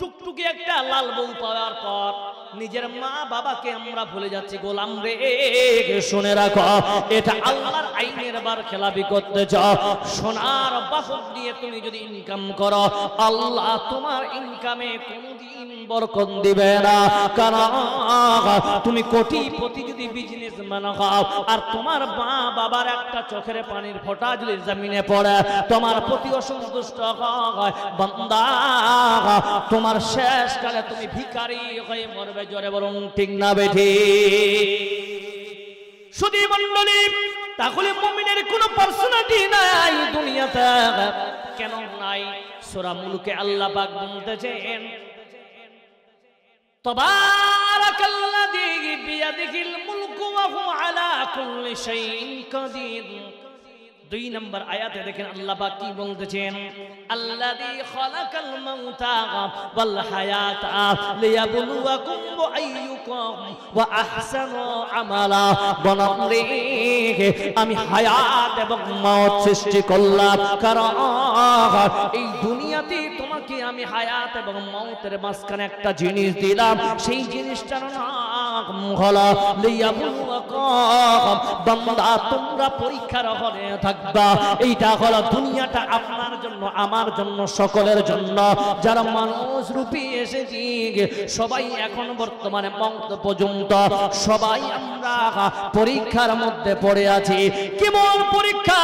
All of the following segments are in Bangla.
টুকটুকি একটা লাল বউ পাওয়ার পর নিজের মা বাবাকে আমরা ভুলে যাচ্ছি। গোলাম রে শুনে রাখো, এটা আল্লাহর আইনের বার খেলাপি করতে চাও। সোনার বাহন দিয়ে তুমি যদি ইনকাম করো, আল্লাহ তোমার ইনকামে কোনদিন বরকত দিবে না। কারণ তুমি কোটিপতি যদি বিজনেসম্যান হও আর তোমার মা বাবার একটা চোখের পানির ফোঁটা যদি জমিনে পড়ে, তোমার প্রতি অসন্তুষ্ট হয় বান্দা, তোমার শেষ কালে তুমি ভিখারি হয়ে মরবে। জোরে বলুন ঠিক না বেঠি? শুধু মণ্ডলী, তাহলে মুমিনের কোনো পার্সোনালিটি নাই দুনিয়াতে। কেন নাই? সূরা মুলকে আল্লাহ পাক বলতেছেন, তাবারাকাল্লাযী বিয়াদিহিল মুলকু ওয়া হুয়া আলা কুল্লি শাইইন কাদির। 2 নম্বর আয়াতে দেখেন আল্লাহ পাক কি বলতেছেন, আল্লাযী খালাকাল মাউতা ওয়াল হায়াতা লিয়াবলুয়াকুম আইয়ুকুম ওয়া আহসানু আমালা। বললে আমি হায়াত এবং মওত সৃষ্টি করলাম, কারণ এই দুনিয়াতে তোমাকে আমি হায়াত এবং মওতের মাঝখানে একটা জিনিস দিলাম। সেই জিনিসটার নাম হলো লিয়াবলুয়াকুম। বান্দা, তোমরা পরীক্ষার হলে থাকবা। এইটা হলো দুনিয়াটা আপনার জন্য, আমার জন্য, সকলের জন্য। যারা মানুষ রূপে এসেছি সবাই এখন বর্তমানে মওত পর্যন্ত সবাই আমরা পরীক্ষার মধ্যে পড়ে আছি। কেমন পরীক্ষা?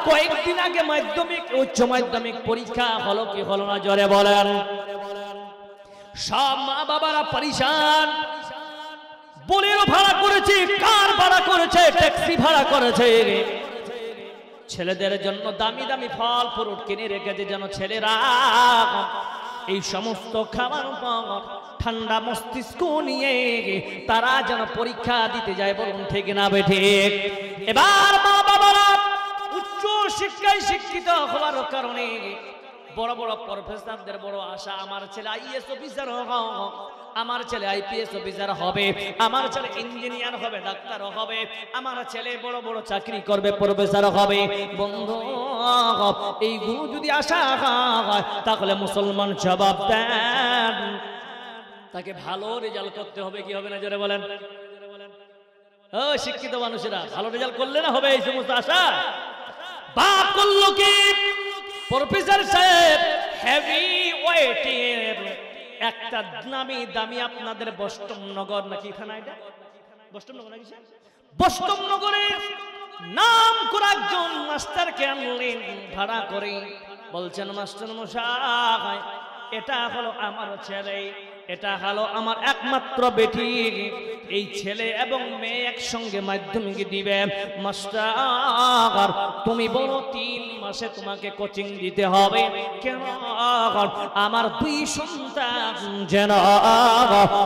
কয়েকদিন আগে মাধ্যমিক উচ্চ মাধ্যমিক পরীক্ষা হলো কি হলো না? জোরে বলেন। সব মা বাবারা পরিশান। বোলেরো ভাড়া করেছে, কার ভাড়া করেছে, ট্যাক্সি ভাড়া করেছে। ছেলেদের জন্য দামি দামি ফল ফ্রুট কিনে রেখেছে, যেন ছেলেরা এই সমস্ত খাবার পর ঠান্ডা মস্তিষ্ক নিয়ে তারা যেন পরীক্ষা দিতে যায়। বলুন ঠিক না বেঠিক? এবার মা বাবারা উচ্চ শিক্ষায় শিক্ষিত হওয়ার কারণে বড় বড় প্রফেসরদের বড় আশা, আমার ছেলে আইএএস অফিসার হোক, আমার ছেলে আইপিএস অফিসার হবে, আমার ছেলে ইঞ্জিনিয়ার হবে, ডাক্তার হবে, আমার ছেলে বড় বড় চাকরি করবে, প্রফেসর হবে। বন্ধু, এইগুলো যদি আশা হয় তাহলে মুসলমান জবাব দেন, তাকে ভালো রেজাল্ট করতে হবে। কি হবে না? জোরে বলেন। ও শিক্ষিত মানুষেরা, ভালো রেজাল্ট করলে না হবে এই সমস্ত আশা? বাপ করলো কি? প্রফেসর সাহেব হেভি ওয়েটের একটা নামি দামি আপনাদের বষ্টমনগর নাকি থানা, এটা বষ্টমনগর নাকি, বষ্টমনগরের নাম করে একজন মাস্টারকে আনলেন ভাড়া করে। বলছেন, মাস্টার মশাই, এটা হলো আমার ছেলে, এটা হলো আমার একমাত্র বেটি। এই ছেলে এবং মেয়ে একসঙ্গে মাধ্যমিক দিবে। মাস্টার, তুমি বলো 3 মাসে তোমাকে কোচিং দিতে হবে। কেন? আমার 2 সন্তান যেন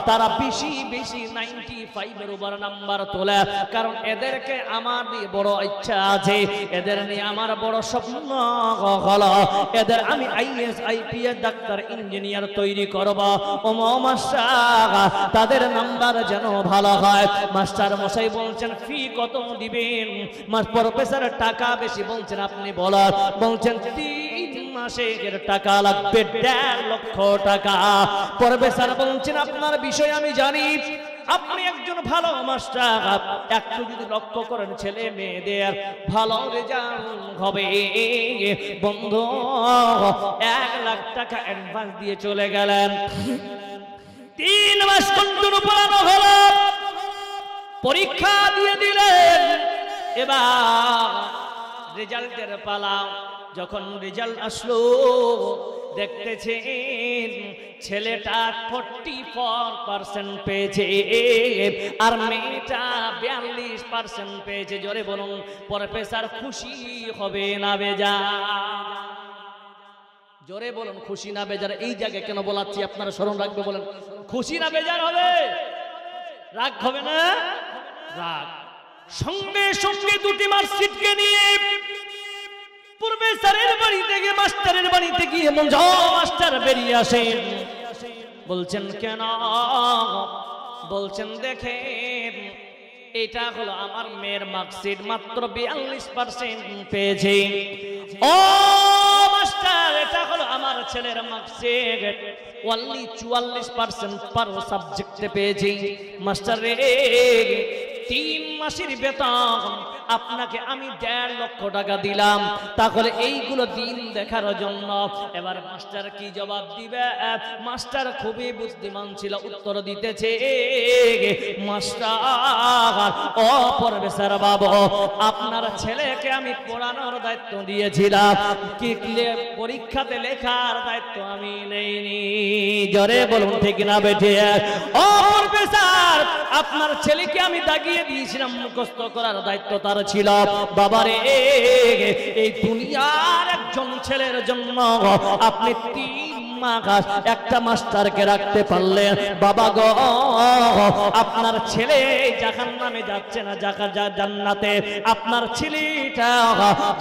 তারা বেশি বেশি 95 এর উপর নাম্বার তোলে। কারণ এদেরকে আমার নিয়ে বড় ইচ্ছা আছে, এদের নিয়ে আমার বড় স্বপ্ন হলো এদের আমি আইএস আইপিএস ডাক্তার ইঞ্জিনিয়ার তৈরি করব। ও মাস্টার, তাদের নাম্বার যেন ভালো হয়। মাস্টার মশাই বলছেন, ফি কত দিবেন? প্রফেসর টাকা বেশি বলছেন, আপনি বলার বলছেন 3 মাসের টাকা লাগবে 1.5 লক্ষ টাকা। প্রফেসর বলছেন, আপনার বিষয় আমি জানি, আপনি একজন ভালো মাস্টার, একটু যদি লক্ষ্য করেন ছেলে মেয়েদের ভালো রেজাল্ট হবে। বন্ধু 1 লাখ টাকা অ্যাডভান্স দিয়ে চলে গেলেন। 3 মাস কন্টিনিউ পড়ানো হলো, পরীক্ষা দিয়ে দিলেন। এবার রেজাল্টের পালা। যখন রেজাল্ট আসলো দেখতেছেন ছেলেটা 44% পেয়েছে আর মেয়েটা 42% পেয়েছে। জোরে বলুন, প্রফেসর খুশি হবে না বেজার? জোরে বলুন, খুশি না বেজার? এই জায়গায় কেন বলাচ্ছি আপনারা স্মরণ রাখবে, বলেন খুশি না বেজার হবে? রাগ হবে না? রাগ। সঙ্গে সঙ্গে 2টি মার্কশিটকে নিয়ে প্রফেসরের বাড়ি থেকে মাস্টারের বাড়িতে গিয়ে মাস্টার বেরিয়ে আসেন। বলছেন, কেন? বলছেন, দেখেন এটা হলো আমার মেয়ের মার্কশিট, মাত্র 42% পেয়েছে। ও মাস্টার, এটা হলো আমার ছেলের মার্কশিট অনলি 44% পার সাবজেক্টে পেয়েছি। মাস্টার রে 3 মাসের বেতন আপনাকে আমি 1.5 লক্ষ টাকা দিলাম, তাহলে এইগুলো দিন দেখার জন্য। এবার মাস্টার কি জবাব দিবে? মাস্টার খুবই বুদ্ধিমান ছিল, উত্তর দিতেছে, মাস্টার ও প্রফেসর বাবু, আপনার ছেলেকে আমি পড়ানোর দায়িত্ব দিয়েছিলাম, কি পরীক্ষাতে লেখার দায়িত্ব আমি নেইনি। জোরে বলুন ঠিক না বেঠে? ও প্রফেসর, আপনার ছেলেকে আমি দাগিয়ে দিয়েছিলাম, মুখস্থ করার দায়িত্ব তার ছিল। বাবারে, এই দুনিয়ার একজন ছেলের জন্য আপনি 3 মাস একটা মাস্টারকে রাখতে পারলেন। বাবা গো, আপনার ছেলে জাহান্নামে যাচ্ছে না জান্নাতে। আপনার ছেলেটা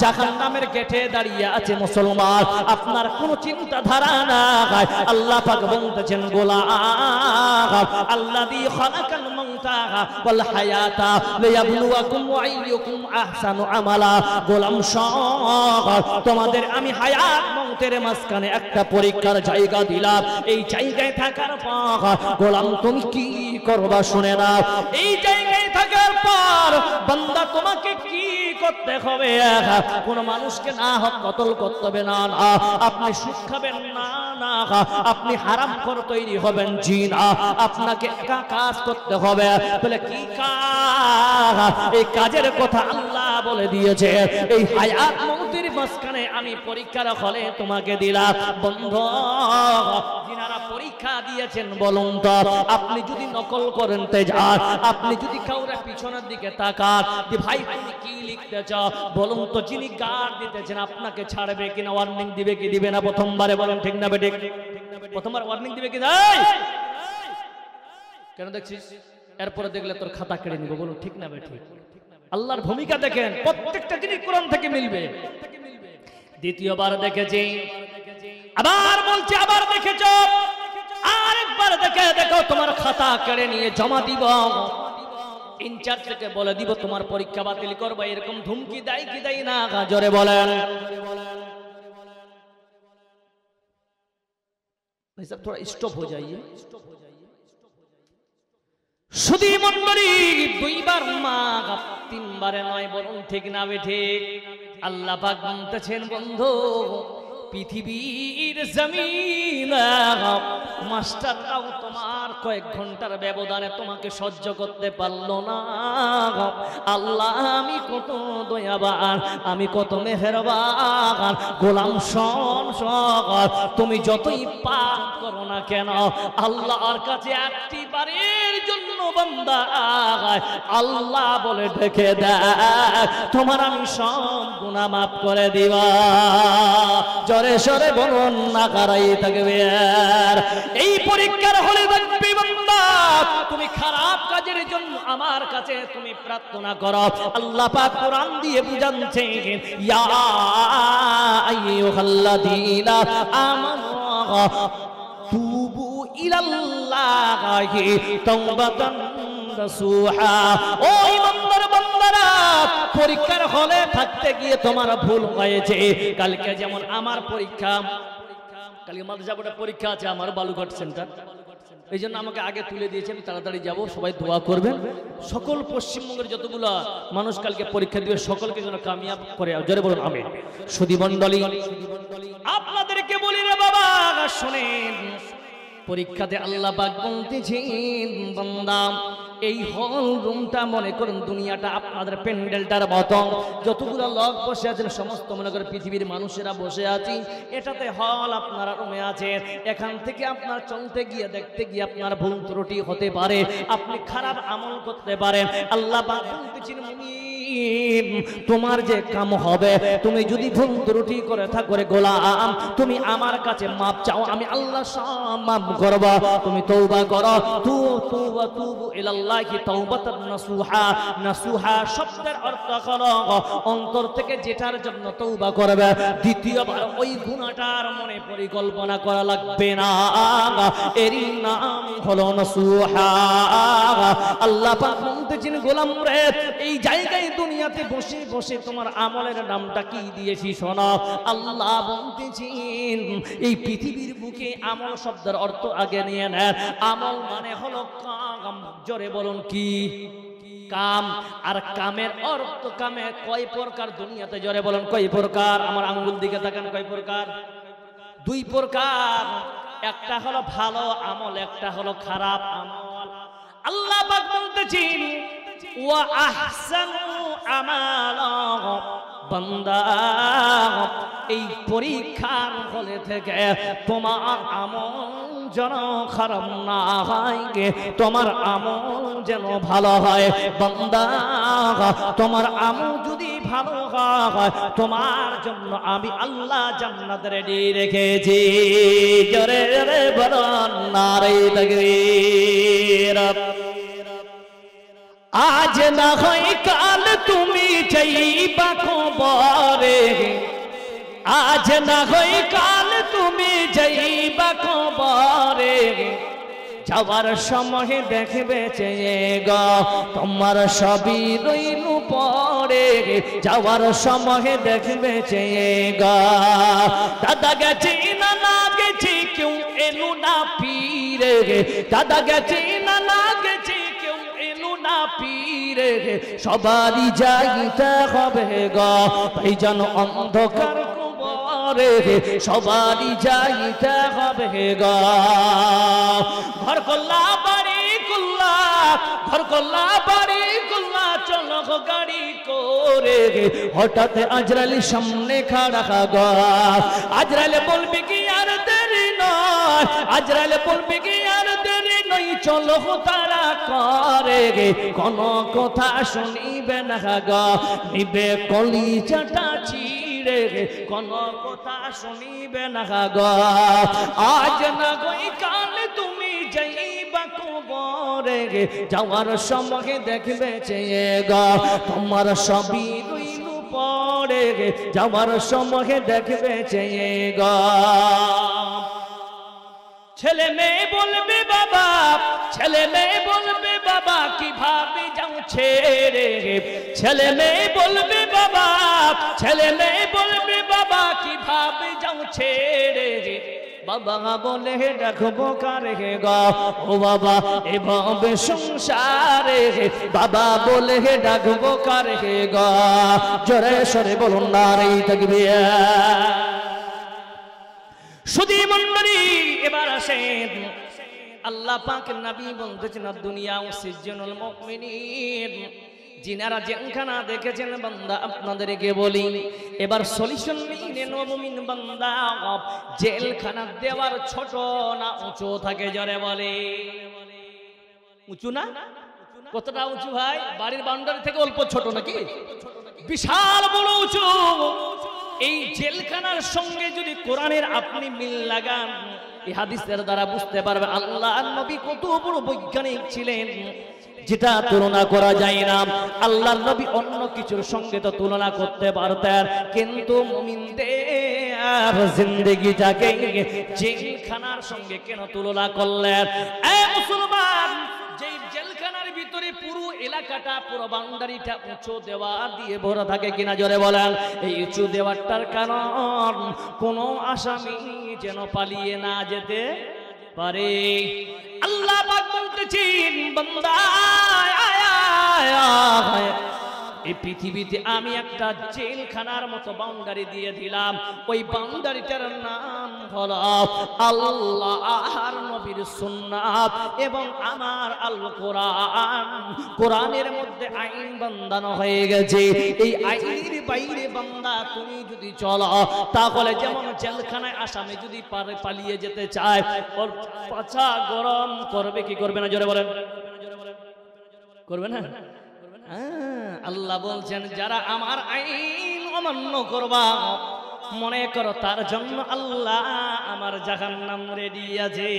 জাহান্নামের গেটে দাঁড়িয়ে আছে মুসলমান, আপনার কোনো চিন্তা ধারা নাই। আল্লাহ পাক বলতেছেন, গোলাম আল্লাযী খালাকাল মাউতা ওয়াল হায়াতা লিয়াবলুয়াকুম আইয়ুকুম আহসানু আমালা। গোলাম শোন, তোমাদের আমি হায়াত মউতের মাঝখানে একটা পরীক্ষার জায়গা দিলাম। এই জায়গায় থাকার পর গোলাম তুমি কি করবা শুনে নাও। এই জায়গায় থাকার পর বান্দা তোমাকে কি করতে হবে? কোন মানুষকে না হক কতল করতে হবে না, আপনি সুদ খাবেন না, আপনি হারামখোর তৈরি হবেন জি না, আপনাকে একা কাজ করতে হবে। বলে কি কাজ? এই কাজের কথা আল্লাহ বলে দিয়েছে। এই হায়াত মউতের মাঝখানে আমি পরীক্ষার হলে তোমাকে দিলাম। বন্ধু, যিনারা পরীক্ষা দিয়েছেন বলুন তো, আপনি যদি নকল করেন তে যান, আপনি যদি কাউরে পিছনের দিকে তাকান যে ভাই তুমি কি লিখতে চাও, বলুন তো যিনি গার্ড দিতেছেন আপনাকে ছাড়বে কিনা, ওয়ার্নিং দিবে কি দিবে না? প্রথমবারে বলেন ঠিক না বেঠিক? প্রথমবার ওয়ার্নিং দিবে কি? কেন দেখছিস? এরপরে দেখলে তোর খাতা কেড়ে নিব, বলুন ঠিক না বেঠিক? আল্লাহর ভূমিকা দেখেন, প্রত্যেকটা জিনিস কোরআন থেকে মিলবে। দ্বিতীয়বার দেখেছি, আবার বলছি, আবার দেখেছ, আরেকবার দেখো তোমার খাতা কেড়ে নিয়ে জমা দিব। ইনচার্জ থেকে বলে দিব তোমার পরীক্ষা বাতিল করবো। এরকম ধুমকি দেয় কি দেয় না? জোরে বলেন। थोड़ा स्टॉप हो जाइए। सुधी मंडली 2 বার মা 3 বারে নয়, বলুন ঠিক না বেঠিক? আল্লাহ পাক বলতেছেন, বন্ধু পৃথিবীর জমিন মাস্টাররাও তোমার কয়েক ঘন্টার ব্যবধানে তোমাকে সহ্য করতে পারলো না। আল্লাহ আমি কত দয়াবান, আমি কত মেহেরবান। গোলাম শোন, তুমি যতই পাপ করো না কেন, আল্লাহর কাছে একটি বারের জন্য বান্দা আল্লাহ বলে ডেকে দেয়, তোমার আমি সব গুনাহ মাফ করে দিবা। জোরে সরে বলুন না কারাই থাকবে। এই পরীক্ষার হলে দেখবি বান্দা, তুমি খারাপ কাজের জন্য আমার কাছে তুমি প্রার্থনা করো। আল্লাহ পাক কোরআন দিয়ে বুঝাচ্ছেন, ইয়া আইয়ুহাল্লাযীনা আমানু তুবু ইলাল্লাহি তাওবাতান নাসুহা। ও ইমানদার বান্দারা, পরীক্ষার হলে থাকতে গিয়ে তোমার ভুল হয়েছে। কালকে যেমন আমার পরীক্ষা, কালকে মাদ্রাসা বোর্ডের পরীক্ষা আছে আমার বালুঘাট সেন্টার, এই জন্য আমাকে আগে তুলে দিয়েছে, আমি তাড়াতাড়ি যাবো। সবাই দোয়া করবেন, সকল পশ্চিমবঙ্গের যতগুলো মানুষ কালকে পরীক্ষা দিবে সকলকে যেন কামিয়াব করে। জোরে বলুন আমিন। সুধী মণ্ডলী, আপনাদেরকে বলি রে বাবা, শোনেন, পরীক্ষাতে আল্লাহ পাক বলতেছেন, বান্দা এই হল রুমটা মনে করুন দুনিয়াটা আপনাদের প্যান্ডেলটার মতো, যতগুলো লোক বসে আছেন সমস্ত মনে করেন পৃথিবীর মানুষেরা বসে আছি, এটাতে হল আপনারা রুমে আছেন। এখান থেকে আপনার চলতে গিয়ে দেখতে গিয়ে আপনার ভুল ত্রুটি হতে পারে, আপনি খারাপ আমল করতে পারেন। আল্লাহ পাক বলতেছেন, মুমিন তোমার যে কাম হবে, তুমি যদি ভুল ত্রুটি করে থাকো রে গোলাম, তুমি আমার কাছে মাপ চাও, আমি আল্লাহ সব মাফ করব। তুমি তওবা করো, তুবু ইলাল্লাহি তাওবাতান নাসুহা। নাসুহা শব্দের অর্থ হলো অন্তর থেকে যেটার জন্য তওবা করবে, দ্বিতীয়বার ওই গুনাহটার মনে পরিকল্পনা করা লাগবে না, এরই নাম হলো নাসুহা। আল্লাহ পাক বলতেছেন, গোলাম রে এই জায়গায় দুনিয়াতে বসে বসে তোমার আমলের নামটা কি দিয়েছি শোনো। আল্লাহ বলতেছেন এই পৃথিবীর বুকে আমল শব্দের অর্থ আগে নিয়ে নেন। আমল মানে হলো কাম। জোরে বলুন কি কাম। আর কামের অর্থ, কামে কয় প্রকার দুনিয়াতে? জোরে বলুন কয় প্রকার? আমার আঙ্গুল দিকে তাকান, কয় প্রকার? দুই প্রকার। একটা হলো ভালো আমল, একটা হলো খারাপ আমল। আল্লাহ পাক বলতেছেন ওয়া আহসানু আমালা, বান্দা এই পরীক্ষার হলে থেকে তোমার আমল যেন খারাপ না হয়, তোমার আমল যেন ভালো হয়। বান্দা তোমার আমল যদি ভালো হয় তোমার জন্য আমি আল্লাহ জান্নাত রেডি রেখেছি। জোরে জোরে বলুন নারে তাকবীর। আজ না হয় কাল তুমি যাইবা কবরে, আজ না হয় কাল তুমি যাইবা কবরে, যাওয়ার সময় দেখবে চেয়ে গো তোমার সবই রইল পরে, যাওয়ার সময় দেখবে চেয়ে গো। দাদা গেছি না না গেছি কেউ এলো না পীরে, দাদা গেছি না না গেছি কেউ এলো না পীরে, সবারই যাইতে হবে গো ভাইজান অন্ধকার কবরে, সবারই যাইতে হবে গো। ঘর করলা বাড়ি করলা, ঘর করলা বাড়ি করলা, চলো গাড়ি করে, হঠাৎ আজরাইল সামনে খাড়া গো। আজরাইল বলবে কি আর দেরি নয়, আজরাইল বলবে কি আর দেরি নয়, চলো তারা করে, কোন কথা শুনিবে না গো, নিবে কলিজাটা ছিঁড়ে, কোন কথা শুনিবে না গো। আজ না গই কাল তুমি যাইবা কবরে, যাওয়ার সময় দেখবে চেয়ে গো তোমার সবই রইল পড়ে, যাওয়ার সময় দেখবে চেয়ে গো। ছেলে মেয়ে বলবে বাবা, ছেলে মেয়ে বলবে বাবা কিভাবে যাও ছেড়ে, ছেলে মেয়ে বলবে বাবা, ছেলে মেয়ে বলবে বাবা কিভাবে যাও ছেড়ে, বাবা বলে রাখবো কারে গো ও বাবা এভাবে সংসারে, বাবা বলে রাখবো কারে গো। জোরে সরে বলুন নারে তাকবীর। শুধু মন্ডলী এবার আসেন, আল্লাহ পাকের নবী বলতেছেন দুনিয়া সিজনুল মুমিনিন, যিনারা জেলখানা দেখেছেন বান্দা আপনাদেরকে বলি এবার সলিউশন নিন মুমিন বান্দা, জেলখানা দেওয়ার ছোট না উঁচু থাকে? জোরে বলে উঁচু না? কতটা উঁচু ভাই? বাড়ির বাউন্ডারি থেকে অল্প ছোট নাকি? বিশাল বড় উঁচু। এই জেলখানার সঙ্গে যদি কোরআনের আপনি মিল লাগান, এই হাদিসের দ্বারা বুঝতে পারবে আল্লাহর নবী কত বড় বৈজ্ঞানিক ছিলেন, যেটা তুলনা করা যায় না। আল্লাহর নবী অন্য কিছুর সঙ্গে তো তুলনা করতে পারতেন, কিন্তু মুমিনদের জিন্দেগিটাকে জেলখানার সঙ্গে কেন তুলনা করলেন? এ মুসলমান, যেই জেলখানার ভিতরে পুরো এলাকাটা, পুরো বাউন্ডারিটা উঁচু দেওয়া দিয়ে ভরা থাকে কিনা? জোরে বলেন। এই উঁচু দেওয়াটার কারণ কোন আসামি যেন পালিয়ে না যেতে পারে। আল্লাহ পাক বলতেছেন বান্দা এই পৃথিবীতে আমি একটা জেলখানার মতো বাউন্ডারি দিয়ে দিলাম, ওই বাউন্ডারিটার নাম হলো আল্লাহর নবীর সুন্নাত এবং আমার আল কোরআন। কোরআনের মধ্যে আইন বান্ধানো হয়ে গেছে, এই আইনের বাইরে বান্দা তুমি যদি চলো তাহলে যেমন জেলখানায় আসামি যদি পালিয়ে যেতে চায় ওর পাছা গরম করবে কি করবে না? জোরে বলেন করবে না? আল্লাহ বলছেন যারা আমার আইন অমান্য করবা মনে করো তার জন্য আল্লাহ আমার জাহান্নাম রেডি আছে।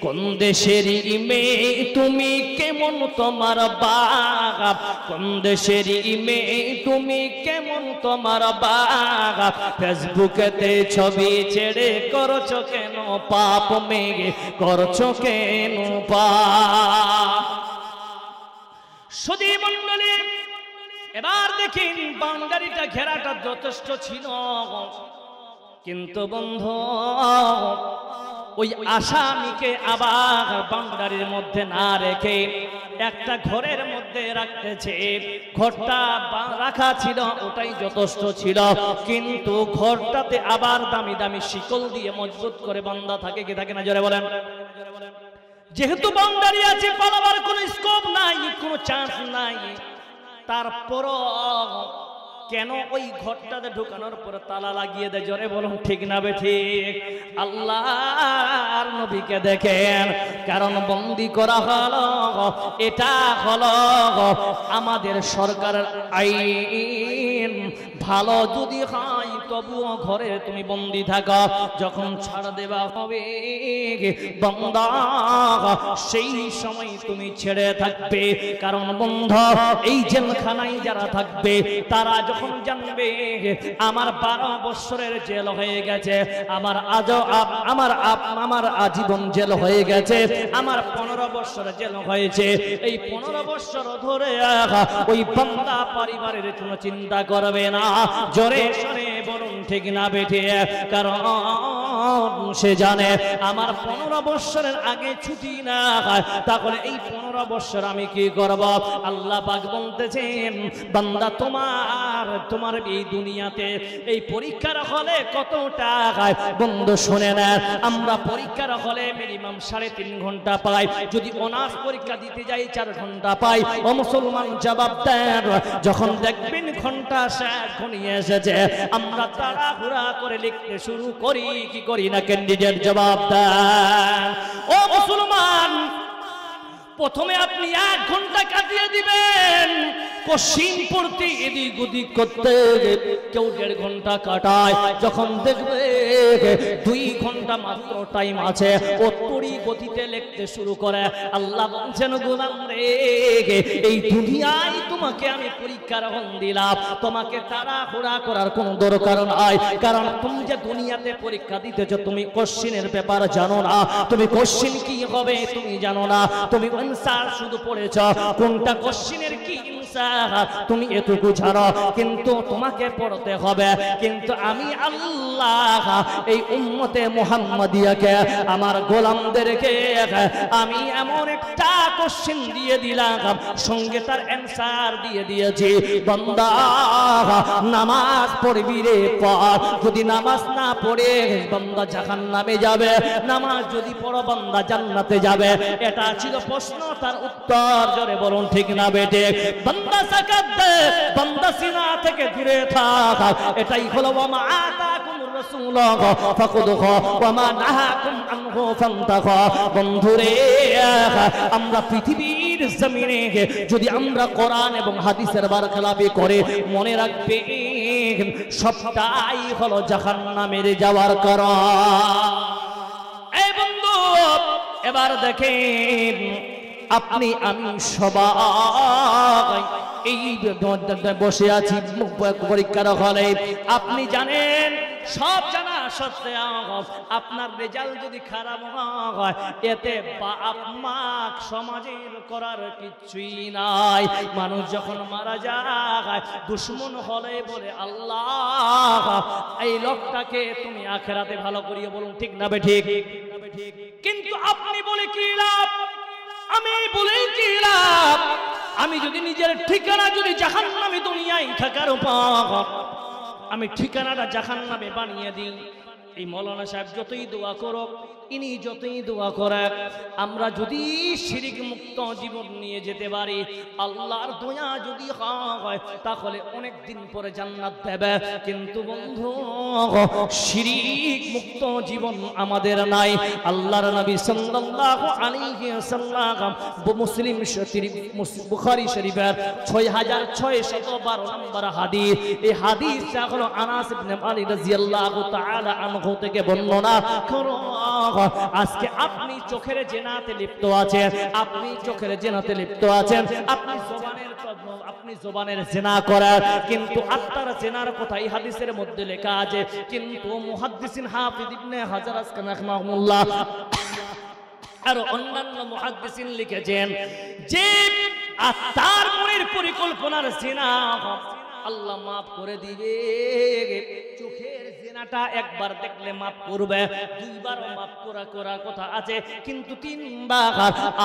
কোন দেশের মেয়ে তুমি, কেমন তোমার বাপ, কোন দেশের মেয়ে তুমি, কেমন তোমার বাপ, ফেসবুকেতে ছবি ছেড়ে করছো কেন পাপ, মেয়ে করছো কেন পাপ। সুধী মণ্ডলী, এবার দেখেন বাউন্ডারিটা ঘেরাটা যথেষ্ট ছিল, কিন্তু বন্ধু ওই আসামিকে আবার বাউন্ডারির মধ্যে না রেখে একটা ঘরের মধ্যে রাখতেছে। ঘরটা রাখা ছিল, ওটাই যথেষ্ট ছিল, কিন্তু ঘরটাতে আবার দামি দামি শিকল দিয়ে মজবুত করে বাঁধা থাকে। কি থাকে না জোরে বলেন? যেহেতু বাউন্ডারি আছে, পালাবার কোনো স্কোপ নাই, কোনো চান্স নাই, তারপরও কেন ওই ঘরটাতে ঢুকানোর পর তালা লাগিয়ে দেয়? জোরে বলুন ঠিক না বেঠিক? আল্লাহর নবীকে দেখেন, কারণ বন্দি করা হলো, এটা হলো আমাদের সরকারের আইন। ভালো যদি হয় তবুও ঘরে তুমি বন্দি থাকো, যখন ছাড় দেওয়া হবে বান্দা সেই সময় তুমি ছেড়ে থাকবে। কারণ বন্ধু এই জেলখানায় যারা থাকবে তারা যখন জানবে আমার 12 বছরের জেল হয়ে গেছে, আমার আজীবন জেল হয়ে গেছে, আমার 15 বছর জেল হয়েছে, এই 15 বছর ধরে ওই বান্দা পরিবারের কোনো চিন্তা করবে না। জোরে সরে বলুন ঠিক না বেঠে? কারণ সে জানে আমার 15 বছরের আগে ছুটি না হয়, তাহলে এই 15 বছর আমি কি করব? আল্লাহ পাক বলতেছেন বান্দা তোমার এই দুনিয়াতে এই পরীক্ষার হলে কত টাকায় বন্ধু শুনে না, আমরা পরীক্ষার হলে মিনিমাম 3.5 ঘন্টা পাই, যদি অনার্স পরীক্ষা দিতে যাই 4 ঘন্টা পাই। ও মুসলমান জবাব দেন, যখন দেখবেন ঘন্টা শেষ ঘনিয়ে এসেছে, আমরা তাড়াহুড়া করে লিখতে শুরু করি কি করি না? ক্যান্ডিডেট জবাব দেন। ও মুসলমান, প্রথমে আপনি 1 ঘন্টা কাটিয়ে দিবেন কোশ্চিন পড়তে, এদিক ওদিক করতে, কেউ 1.5 ঘন্টা কাটায়। যখন দেখবে 2 ঘন্টা মাত্র টাইম আছে, ও তড়ি গতিতে লিখতে শুরু করে। আল্লাহ বলছেন গোলাম রে, এই দুনিয়ায় তোমাকে আমি পরীক্ষার হল দিলাম, তোমাকে তাড়াহুড়া করার কোনো দরকার নাই। কারণ তুমি যে দুনিয়াতে পরীক্ষা দিতেছ, তুমি কোশ্চিনের ব্যাপার জানো না, তুমি কোশ্চিন কি হবে তুমি জানো না, তুমি আনসার শুধু পড়েছ, কোনটা কোশ্চিনের কি তুমি এটুকু জানো, কিন্তু তোমাকে পড়তে হবে। কিন্তু আমি আল্লাহ এই উম্মতে মুহাম্মাদিয়াকে, আমার গোলামদেরকে আমি এমন একটা কোশ্চেন দিয়ে দিলাম, সঙ্গে তার অ্যানসার দিয়ে দিয়েছি। বান্দা নামাজ পড়বি রে পড়, যদি নামাজ না পড়ে বান্দা জাহান্নামে যাবে, নামাজ যদি পড়ো বান্দা জান্নাতে যাবে। এটা ছিল প্রশ্ন, তার উত্তর জোরে বলুন ঠিক না বেটে? বান্দা সাকাত দে, বান্দা সিনা থেকে দূরে থাক, এটাই হলো ওয়া আতাকুমুর রাসূলুল্লাহ ফাখুযুহু ওয়া মা নাহাকুম আনহু ফান্তাহু। বন্ধুরে, আমরা পৃথিবীর জমিনে যদি আমরা কোরআন এবং হাদিসের বারখেলাপি করে, মনে রাখবে সবটাই হলো জাহান্নামের যাওয়ার কারণ। এই বন্ধু, এবার দেখেন আপনি আমি সবাই এই বসে আছি পরীক্ষার হলে। আপনি জানেন, সব জানা সত্ত্বেও আপনার রেজাল্ট যদি খারাপ হয়, এতে বাপ মা সমাজের করার কিছুই নাই। মানুষ যখন মারা যায়, দুশ্মন হলে বলে আল্লাহ এই লোকটাকে তুমি আখেরাতে ভালো করিয়ে, বলুন ঠিক না বেঠিক? কিন্তু আপনি বলে কি লাভ, আমি বলে কি লাভ? আমি যদি নিজের ঠিকানা যদি জাহান্নামে দুনিয়ায় থাকার উপায়, আমি ঠিকানাটা জাহান্নামে বানিয়ে দিই, এই মৌলানা সাহেব যতই দোয়া করো, ইনি যতই দোয়া করেন, আমরা যদি শিরিক মুক্ত জীবন নিয়ে যেতে পারি, আল্লাহর দয়া যদি হয়, তাহলে অনেক দিন পরে জান্নাত দেবে। কিন্তু বন্ধু, শিরিক মুক্ত জীবন আমাদের নাই। আল্লাহর নবী সাল্লাল্লাহু আলাইহি ওয়াসাল্লাম মুসলিম শরীফ, বুখারী শরীফের 6612 নম্বর হাদিস, এই হাদিসটা হলো আনাস ইবনে মালিক রাদিয়াল্লাহু তাআলা আনহু থেকে বর্ণনা করো। আজকে আপনি চোখের জেনাতে লিপ্ত আছেন, আপনি চোখের জেনাতে লিপ্ত আছেন, আপনি জবানের জেনা করার, কিন্তু আত্মার জেনার কথা এই হাদিসের মধ্যে লেখা আছে। কিন্তু মুহাদ্দিসিন হাফিজ ইবনে হাজার আসকালানি রাহিমাহুল্লাহ আর অন্যান্য মুহাদ্দিসিন লিখেছেন যে আর তার মনের পরিকল্পনার জিনা আল্লাহ মাফ করে দিবে। চোখের জিনাটা একবার দেখলে মাফ করবে, দুইবার মাফ করার কথা আছে, কিন্তু তিনবার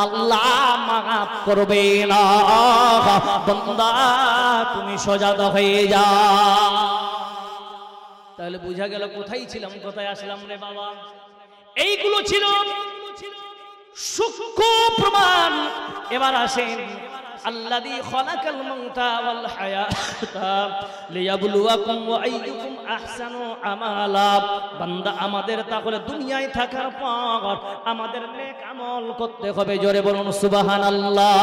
আল্লাহ মাফ করবে না। বান্দা তুমি সজাগ হয়ে যাও। তাহলে বোঝা গেল কোথায় ছিলাম, কোথায় আসলাম রে বাবা। এইগুলো ছিল সূক্ষ্ম প্রমাণ। এবার আসেন, আল্লাযী খালাকাল মাউতা ওয়াল হায়াতা লিয়াবলুয়াকুম ওয়া আইয়ুকুম আহসানু আমালা। বান্দা আমাদের তাহলে দুনিয়ায় থাকার পর আমাদের নেক আমল করতে হবে। জোরে বলুন সুবহানাল্লাহ।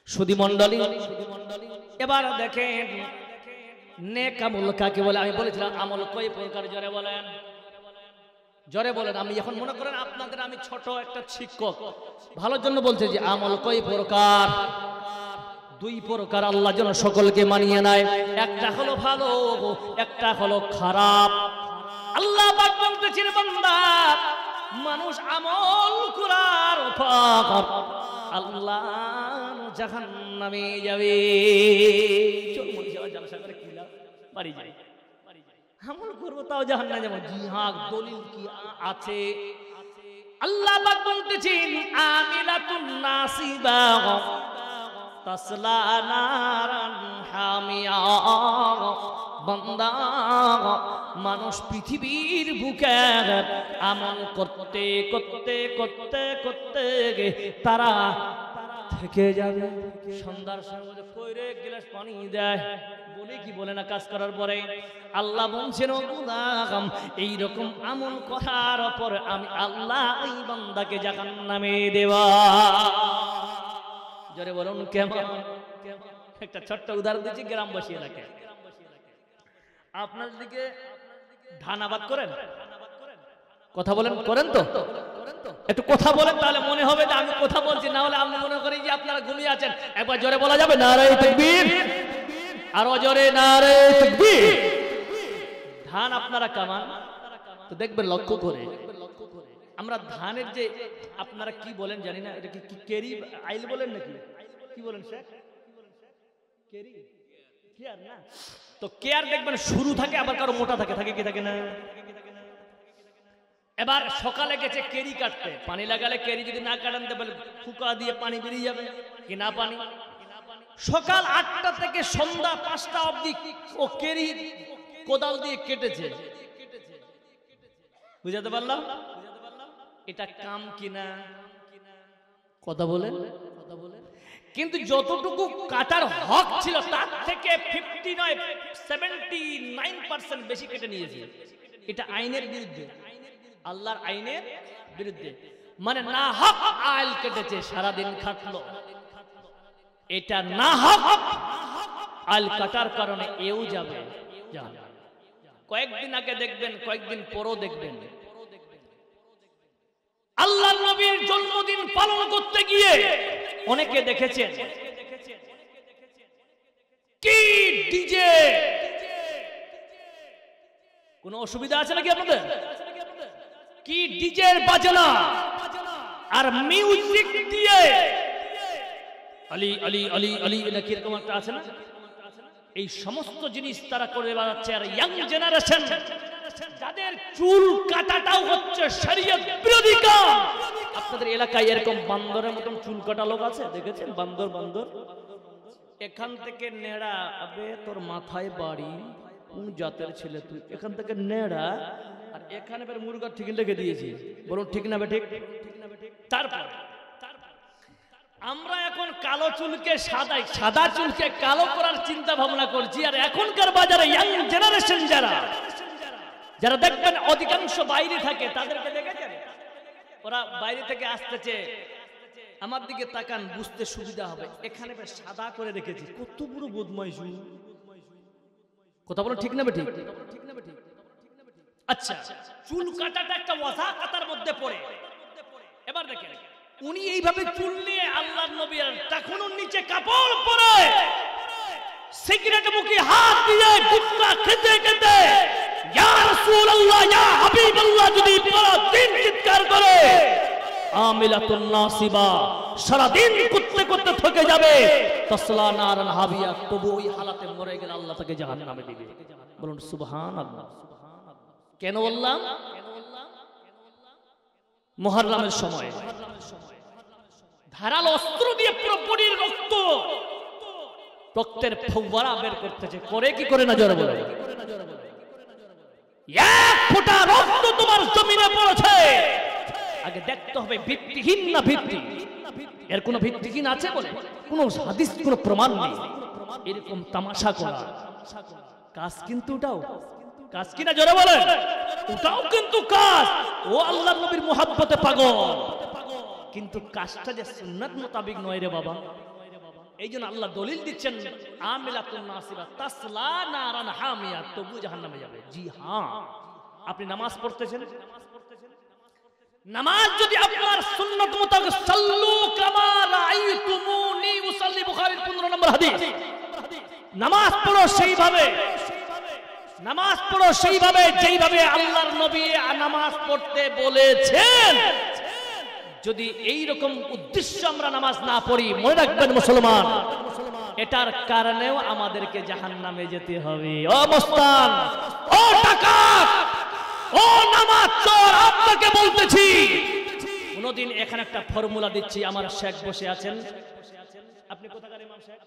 সুধী মণ্ডলী, এবার দেখেন নেক আমল কাকে বলে। আমি বলেছিলাম আমল কয় প্রকার, জোরে বলেন, জোরে বলেন। আমি এখন মনে করেন আপনাদের আমি ছোট একটা শিক্ষক, ভালোর জন্য বলছে যে আমল কয় প্রকার। দুই প্রকার, আল্লাহ যেন সকলকে মানিয়ে নেয়। একটা হলো ভালো, একটা হলো খারাপ। আল্লাহ পাক বলতেছেন বান্দা মানুষ আমল করার পর আল্লাহ জাহান্নামে যাবে। চল মনে যাওয়া জালসা করে কি লাভ, বাড়ি যাই, আমল করবো তাও জাহান্নামে যাবো। জিহাদ দলিল কি আছে? আল্লাহ পাক বলতেছেন আমিলাতুন নাসিবা তাসলা নারান হামিয়া। বান্দা মানুষ পৃথিবীর বুকে আমল করতে করতে করতে করতে তারা থেকে যাবে। সন্ধ্যার সময় কইরে এক গ্লাস পানি দেয়, বলে কি বলে না কাজ করার পরে। আল্লাহ বলছেন এইরকম আমল করার পর আমি আল্লাহ এই বান্দাকে জাহান্নামে দেওয়া। জোরে বলুন কেমন? একটা ছোট্ট উদাহরণ দিচ্ছি গ্রামবাসী এলাকায়। আপনার দিকে ধান আবাদ করেন? কথা বলেন, করেন তো? একটু কথা বলেন, তাহলে মনে হবে যে আমি কথা বলছি, না হলে আপনি মনে করেন যে আপনারা ঘুমিয়ে আছেন। একবার জোরে বলা যাবে নারে তাকবীর, আরো জোরে নারে তাকবীর। ধান আপনারা কামান তো দেখবেন লক্ষ্য করে, আমরা ধানের যে আপনারা কি বলেন জানি না, এটা কি কেরি আইল বলেন নাকি কি বলেন শেখ? কেরি, কেয়ার না? তো কেয়ার দেখবেন শুরু থাকে, আবার কারো মোটা থাকে, থাকে কি থাকে না? এবার সকালে গেছে কেরি কাটতে, পানি লাগালে কেরি যদি না কাটেন দেবেন ফুকা দিয়ে পানি বেরিয়ে যাবে কি না পানি। সকাল 8টা থেকে সন্ধ্যা 5টা অবধি ও কেরি কোদাল দিয়ে কেটেছে। বুঝাতে পারলাম? এটা কাম কিনা? কথা বলেন, কথা বলেন। কিন্তু যতটুকু কাটার হক ছিল তার থেকে 79% বেশি কেটে নিয়েছে। এটা আইনের বিরুদ্ধে, আল্লাহর আইনের বিরুদ্ধে। মানে না হক আইল কেটেছে, সারাদিন খাটলো। এটা না হক আইল কাটার কারণে এও যাবে। কয়েকদিন আগে দেখবেন, কয়েকদিন পরও দেখবেন, আল্লাহ নবীর জন্মদিন পালন করতে গিয়ে অনেকে দেখেছেন কি ডিজে। কোন অসুবিধা আছে নাকি আপনাদের? কি ডিজের বাজনা আর মিউজিক দিয়ে আলী আলী আলী আলী নাকি এরকম একটা আছে না? এই সমস্ত জিনিস তারা করে বেড়াচ্ছে। আর ইয়াং জেনারেশন যাদের চুল কাটাটাও হচ্ছে শরীয়ত বিরোধী কাজ। আপনাদের এলাকায় এরকম বান্দরের মতন চুল কাটা লোক আছে, দেখেছেন? বান্দর বান্দর এখান থেকে নেড়া, আবে তোর মাথায় বাড়ি, কোন জাতের ছেলে তুই? এখান থেকে নেড়া, আর এখানে বের মুরগার ঠিক লেগে দিয়েছি। বলুন ঠিক না বে ঠিক? তারপর আমরা এখন কালো চুলকে সাদা, সাদা চুলকে কালো করার চিন্তা ভাবনা করছি। আর এখনকার বাজারে ইয়াং জেনারেশন যারা দেখবেন অধিকাংশ বাইরে থাকে, তাদেরকে দেখেছেন ওরা বাইরে থেকে আসতেছে, আমার দিকে তাকান, বুঝতে সুবিধা হবে। এখানে সাদা করে রেখেছি, কত বড় বদমাইশ। কথা বলো ঠিক না বে ঠিক? আচ্ছা, চুল কাটাটা একটা ওয়াজাকাতার মধ্যে পড়ে। এবার দেখেন উনি এইভাবে চুল নিয়ে আল্লাহর নবী টাকুনোর নিচে কাপড় পরে সিগারেট মুখে হাত দিয়ে গুটকা খেতে খেতে ইয়া রাসূলুল্লাহ ইয়া হাবিবাল্লাহ যদি পুরো দিন চিৎকার করে আমিলাতুন নাসিবা, সারাদিন করতে করতে থকে যাবে, তাসলা নারান হাবিয়া, তবু ওই হালাতে মরে গেলে আল্লাহ তাকে জাহান্নামে দিবে। বলুন সুবহানাল্লাহ। কেন বললাম? মুহররমের সময় ধারালো অস্ত্র দিয়ে পুরো বডির রক্তের ফোয়ারা বের করতেছে, করে কি করে না জোরে বলে? এক ফোঁটা রক্ত তোমার জমিনে পড়েছে, আগে দেখতে হবে ভিত্তিহীন না ভিত্তি। এর কোনো ভিত্তিহীন আছে বলে কোনো হাদিস, কোনো প্রমাণ নেই। এরকম তামাশা করা কাজ, কিন্তু ওটাও কাজ কিনা জোরে বলে? ওটাও কিন্তু কাজ। ও আল্লাহর নবীর মুহাব্বতে পাগল, কিন্তু কাজটা যে সুন্নাত মোতাবেক নয় রে বাবা। এই জন্য আল্লাহ দলিল দিচ্ছেন, আমিলাতুন নাসিবা তাসলা নারান হামিয়া, তবু জাহান্নামে যাবে। জি হ্যাঁ, আপনি নামাজ পড়তেছেন, নামাজ যদি আপনার সুন্নাত মোতাবেক, সাল্লু কামা রাআইতুমুনি উসাল্লি, বুখারীর 15 নম্বর হাদিস। নামাজ পড়ো সেইভাবে, নামাজ পড়ো সেইভাবে যেইভাবে আল্লাহর নবী নামাজ পড়তে বলেছেন। যদি এই রকম উদ্দেশ্য আমরা নামাজ না পড়ি, মনে রাখবেন মুসলমান, এটার কারণেও আমাদেরকে জাহান্নামে যেতে হবে। ও মস্তান, ও ডাকাত, ও নামাজ চোর, আপনাকে বলতেছি, কোনদিন এখানে একটা ফর্মুলা দিচ্ছি। আমার শেখ বসে আছেন, আপনি কোথাকার ইমাম সাহেব?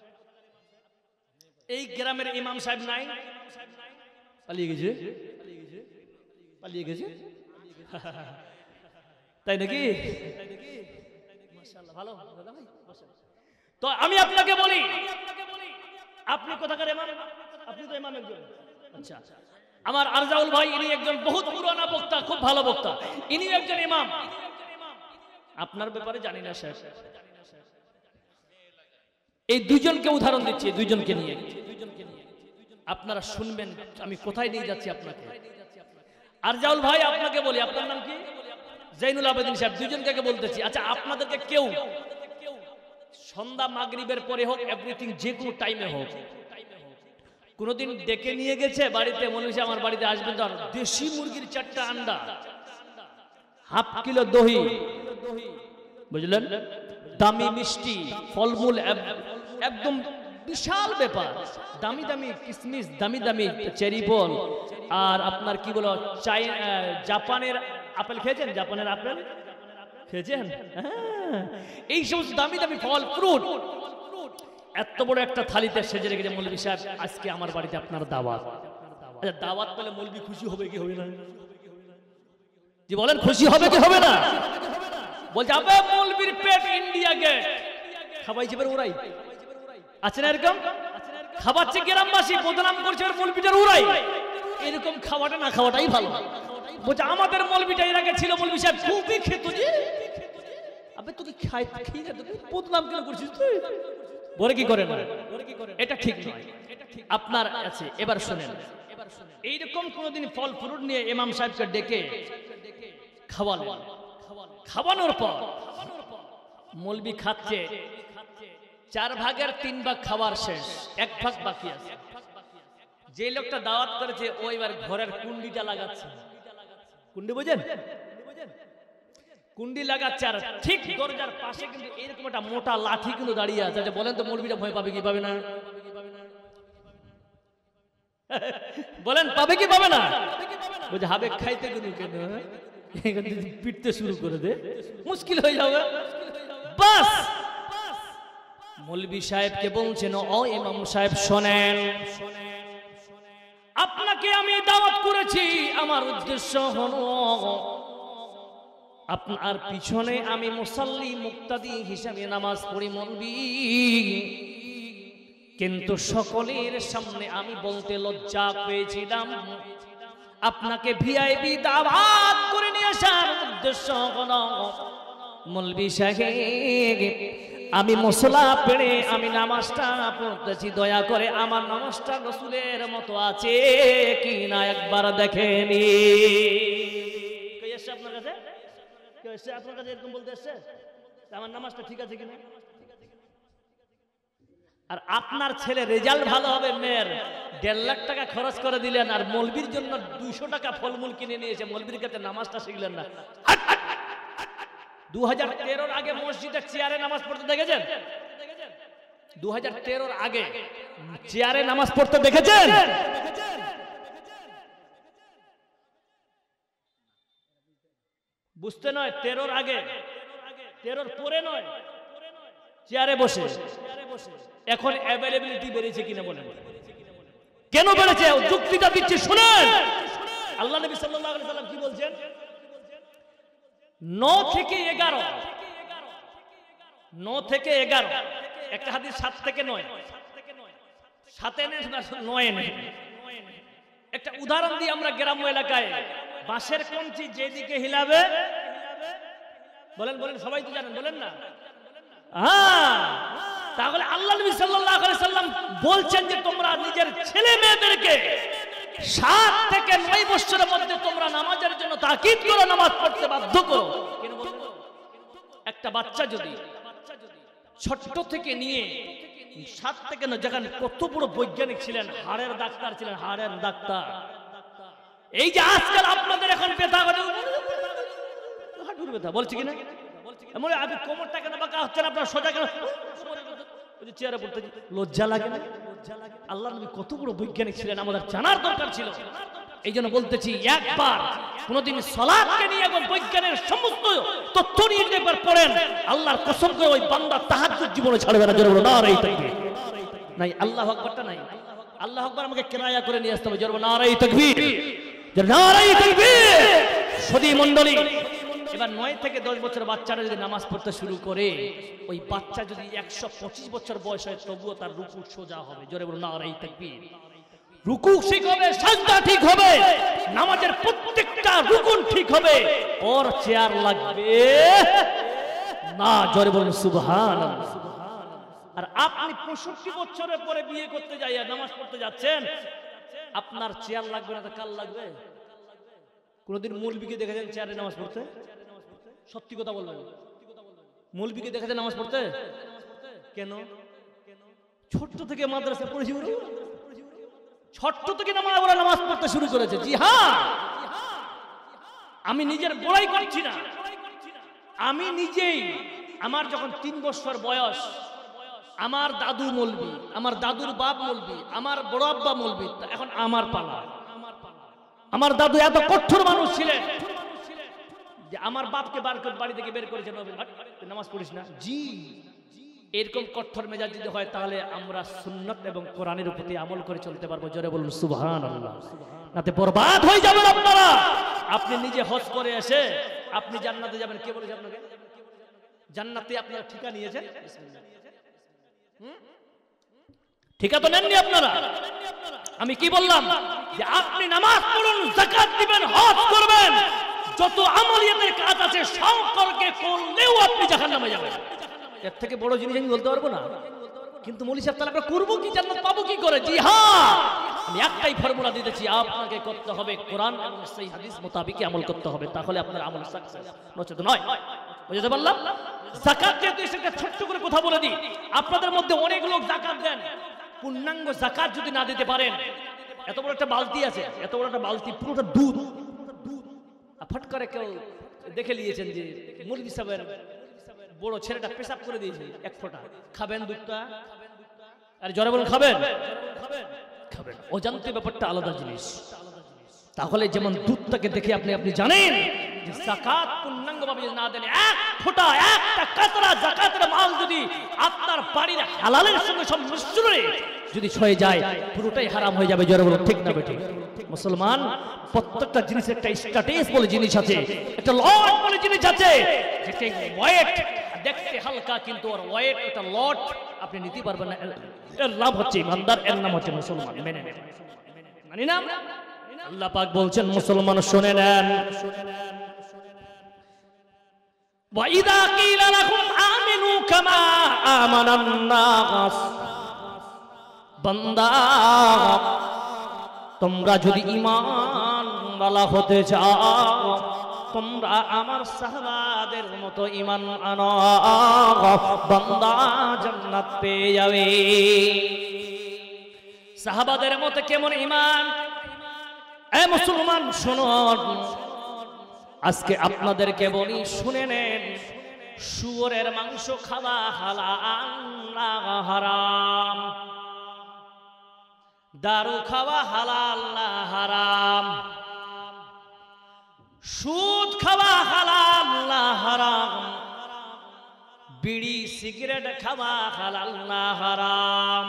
এই গ্রামের ইমাম সাহেব নাই, পালিয়ে গেছে, পালিয়ে গেছে, তাই নাকি? মাশাআল্লাহ, ভালো দাদা ভাই। তো আমি আপনাকে বলি, আপনি কোথাকার ইমাম? আপনি তো ইমাম একজন। আচ্ছা, আমার আরজাউল ভাই, ইনি একজন বহুত পুরানা বক্তা, খুব ভালো বক্তা, ইনি একজন ইমাম। আপনার ব্যাপারে জানি না স্যার। এই দুইজনকে উদাহরণ দিচ্ছি, দুইজনকে নিয়ে আপনারা শুনবেন আমি কোথায় নিয়ে যাচ্ছি আপনাকে। আরজাউল ভাই, আপনাকে বলি, আপনার নাম কি? জাইনুল আবেদিন সাহেব। দুইজনকে বলতেছি। আচ্ছা, আপনাদেরকে কেউ সন্ধ্যা মাগরিবের পরে হোক, এভরিথিং, যে কোনো টাইমে হোক, কোনদিন ডেকে নিয়ে গেছে বাড়িতে, মনে হচ্ছে আমার বাড়িতে আসবেন, তো দেশি মুরগির 4টা আন্ডা, হাফ কিলো দহি, বুঝলেন, দামি মিষ্টি, ফলমূল, একদম বিশাল ব্যাপার, দামি দামি কিসমিস, দামি দামি চেরি ফল, আর আপনার কি বলো, জাপানের আপেল খেয়েছেন? জাপানের আপেল খেয়েছেন? এই সমস্ত দামি দামি ফল ফ্রুট এত বড় একটা থালিতে সেজে রেখেছে। মৌলভী সাহেব, আজকে আমার বাড়িতে আপনার দাওয়াত। আচ্ছা, দাওয়াত পেলে মৌলভী খুশি হবে কি হবে না? জি বলেন, খুশি হবে কি হবে না? বলছে, আবে মৌলভীর পেট ইন্ডিয়া গেট, খাবাইছে বের উড়াই, আছে না এরকম? খাবাচ্ছে গ্রামবাসী, বদনাম করছে মৌলভীটার উড়াই। এরকম খাওয়াটা না খাওয়াটাই ভালো। বলছে, আমাদের মৌলভীটা এর আগে ছিল, মৌলভী সাহেব খুবই খেত যে, আবে তোকে খাই খেয়ে না, তোকে বদনাম কেন করছিস তুই? বলে কি করে না, এটা ঠিক নয়, আপনার আছে। এবার শুনেন, এইরকম কোনদিন ফল ফ্রুট নিয়ে ইমাম সাহেবকে ডেকে খাওয়ালেন, খাওয়ানোর পর মৌলভী খাচ্ছে, 4 ভাগের 3 ভাগ খাবার শেষ, 1 ভাগ বাকি আছে। যে লোকটা দাওয়াত করেছে ও এবার ঘরের কুন্ডিটা লাগাচ্ছে। কুন্ডি বোঝেন? কুন্ডি লাগাচ্ছে, আর ঠিক দরজার পাশে কিন্তু এরকম একটা মোটা লাঠি কিন্তু দাঁড়িয়ে আছে। বলেন তো মৌলভীটা ভয় পাবে কি পাবে না? বলেন, পাবে কি পাবে না? বলছে, হাবে খাইতে গেল কেন, পিটতে শুরু করে দে, মুশকিল হয়ে যাবে। বাস, মৌলভী সাহেবকে বলছেন, ও ইমাম সাহেব শোনেন, আপনাকে আমি দাওয়াত করেছি, আমার উদ্দেশ্য হলো আপনার পিছনে আমি মুসাল্লি মুক্তাদি হিসাবে নামাজ পড়ি মৌলভী, কিন্তু সকলের সামনে আমি বলতে লজ্জা পেয়েছিলাম, আপনাকে ভিআইপি দাওয়াত করে নিয়ে আসার উদ্দেশ্য হলো মৌলভী সাহেব, আমি মশলা পেড়ে আমি নামাজটা পড়তেছি, দয়া করে আমার নামাজটা রাসূলের মতো আছে কি না একবার দেখেনি। কে এসে আপনার কাছে? কে এসে আপনার কাছে এরকম বলতে এসছে আমার নামাজটা ঠিক আছে কিনা? আর আপনার ছেলে রেজাল্ট ভালো হবে, মেয়ের 1.5 লাখ টাকা খরচ করে দিলেন, আর মৌলভীর জন্য 200 টাকা ফলমূল কিনে নিয়েছে, মৌলভীর কাছে নামাজটা শিখলেন না। 2013 আগে মসজিদে চেয়ারে নামাজ পড়তে দেখেছেন? 2013 আগে চেয়ারে নামাজ পড়তে দেখেছেন? বুঝতে নয়, 13 আগে, 13 পরে নয়, চেয়ারে বসে। এখন অ্যাভেলেবিলিটি বেড়েছে কিনা বলেন? কেন বেড়েছে? যুক্তিটা দিচ্ছি শুনেন। আল্লাহ নবী সাল্লাল্লাহু আলাইহি সাল্লাম কি বলছেন? 9 থেকে 11, 9 থেকে 11, একটা হাদিস 7 থেকে 9, 7 এনে 9 এনে। একটা উদাহরণ দিই, আমরা গ্রাম্য এলাকায় বাঁশের কঞ্চি যেদিকে হিলাবে, বলেন বলেন, সবাই তো জানেন, বলেন না? হ্যাঁ, তাহলে আল্লাহ নবী সাল্লাল্লাহু আলাইহি সাল্লাম বলছেন যে তোমরা নিজের ছেলে মেয়েদেরকে 7 থেকে 9 বছরের মধ্যে তোমরা নামাজের জন্য তাকিদ করো, নামাজ পড়তে বাধ্য করো। কেন বলবো? একটা বাচ্চা যদি ছোট থেকে নিয়ে 7 থেকে 9, যেখানে কত বড় বৈজ্ঞানিক ছিলেন, হাড়ের ডাক্তার ছিলেন, হাড়ের ডাক্তার। এই যে আজকাল আপনাদের এখন ব্যথা, হাঁটুর ব্যথা বলছি কিনা, এমন আপনি কোমরটা কেন বাঁকা হচ্ছে না, আপনার সোজা কেন, চেয়ারে পড়তে লজ্জা লাগে না? আল্লাহ নবী কত বড় বৈজ্ঞানিক ছিলেন, আমাদের জানার দরকার ছিল। এই জন্য বলতেছি, একবার কোনদিন সালাতকে নিয়ে এবং বৈজ্ঞানের সমস্ত তথ্য নিয়ে একবার পড়েন, আল্লাহর কসম করে ওই বান্দা তাহাজ্জুদ জীবনে ছাড়বে না। জোরে বলো নারে তাকবীর। নাই আল্লাহু আকবারটা নাই, আল্লাহু আকবার আমাকে কিরায়া করে নিয়ে আসতে হবে। জোরে বলো নারে তাকবীর, নারে তাকবীর। সদী মণ্ডলী, এবার 9 থেকে 10 বছর বাচ্চারা যদি নামাজ পড়তে শুরু করে, ওই বাচ্চা যদি 125 বছর বয়স হয় তবুও তার রুকু সোজা হবে। জোরে বলুন নারে তাকবীর। রুকু ঠিক হবে, সাজদা ঠিক হবে, নামাজের প্রত্যেকটা রুকুন ঠিক হবে, ওর চেয়ার লাগবে না। জোরে বলুন সুবহানাল্লাহ। আর আপনি 65 বছরের পরে বিয়ে করতে যাইয়া নামাজ পড়তে যাচ্ছেন, আপনার চেয়ার লাগবে না তো কাল লাগবে? কোনদিন মৌলবীকে দেখেছেন চেয়ারে নামাজ পড়তে? সত্যি কথা বলবেন, মৌলবীকে দেখেছেন নামাজ পড়তে? কেন? ছোট্ট থেকে মাদ্রাসা পড়েছি, ছোট্ট থেকে ওরা নামাজ পড়তে শুরু করেছে। জি হ্যাঁ, আমি নিজের বড়াই করছি না, আমি নিজেই, আমার যখন 3 বছর বয়স, আমার দাদু মৌলবী, আমার দাদুর বাপ মৌলবী, আমার বড় আব্বা মৌলবী, এখন আমার পালা। আমার দাদু এত কঠোর মানুষ ছিলেন যে আমার বাপকে বাড়ি থেকে বের করেছেন, নামাজ পড়িস না। জি, এরকম কঠোর মেজাজ যদি হয় তাহলে আমরা সুন্নাত এবং কোরআনের প্রতি আমল করে চলতে পারবো। জোরে বলুন সুবহানাল্লাহ। নাতে বরবাদ হয়ে যাবেন আপনারা। আপনি নিজে হজ করে এসে আপনি জান্নাতে যাবেন, কে বলেছে আপনাকে? জান্নাতে আপনারা ঠিকা নিয়েছেন? ঠিকা তো নেননি আপনারা। আমি কি বললাম? যে আপনি নামাজ পড়ুন, যাকাত দিবেন, হজ করবেন, যত আমলিয়াতের কাজ আছে সম্পর্কে করলেও আপনি জাহান্নামে যাবেন। এর থেকে বড় জিনিস আমি বলতে পারবো না। কিন্তু মৌলী সাহেব, তাহলে আমরা করবো কি, জান্নাত পাবো কি করে? জি হ্যাঁ, আমি একটাই ফর্মুলা দিতেছি, আপনাকে করতে হবে কোরআন এবং সেই হাদিস মোতাবেক আমল করতে হবে, তাহলে আপনার আমল সাকসেস, নচেত নয়। বুঝতে পারলাম? যাকাত যেহেতু একটা ছোট্ট করে কথা বলে দিই, আপনাদের মধ্যে অনেক লোক যাকাত দেন, পূর্ণাঙ্গ যাকাত যদি না দিতে পারেন, এত বড় একটা বালতি আছে, এত বড় একটা বালতি, পুরোটা দুধ, ফট করে কেউ দেখে নিয়েছেন যে মৌলভী সাহেবের বড় ছেলেটা পেশাব করে দিয়েছে, 1 ফোঁটা খাবেন দুধটা? আর জোরে বলুন খাবেন? খাবেন। অজান্তে ব্যাপারটা আলাদা জিনিস। তাহলে যেমন দুধটাকে দেখে আপনি জানেন যে যাকাত পূর্ণাঙ্গভাবে না দিলে 1 ফোঁটা, একটা কাতরা যাকাতের মাল যদি আপনার বাড়ির হালালের সঙ্গে সব মিশ্রণে যদি ছয়ে যায়, পুরোটাই হারাম হয়ে যাবে। জোরে বলুন ঠিক না বেঠিক? মুসলমান, প্রত্যেকটা জিনিসের একটা স্ট্যাটাস বলে জিনিস আছে, একটা লট বলে জিনিস আছে, যেটা ওয়েট দেখতে হালকা কিন্তু ওর ওয়েট, একটা লট আপনি নিতে পারবেন না। এর লাভ হচ্ছে ইমানদার, এর নাম হচ্ছে মুসলমান। মেনে নেন, মানি না? আল্লাহ পাক বলছেন মুসলমান শুনে নেন, ওয়া ইযা কিলা লাকুম আমিনু কামা আমানান নাস, বান্দা তোমরা যদি ঈমান ওয়ালা হতে চাও, তোমরা আমার সাহাবাদের মতো ঈমান আনো, বান্দা জান্নাত পেয়ে যাবে। সাহাবাদের মতো কেমন ঈমান? এ মুসলমান শুনুন, আজকে আপনাদেরকে বলি, শুনে নেন, শুয়োরের মাংস খাওয়া হালাল না হারাম? দারু খাওয়া হালাল না হারাম? সুদ খাওয়া হালাল না হারাম? বিড়ি সিগারেট খাওয়া হালাল না হারাম?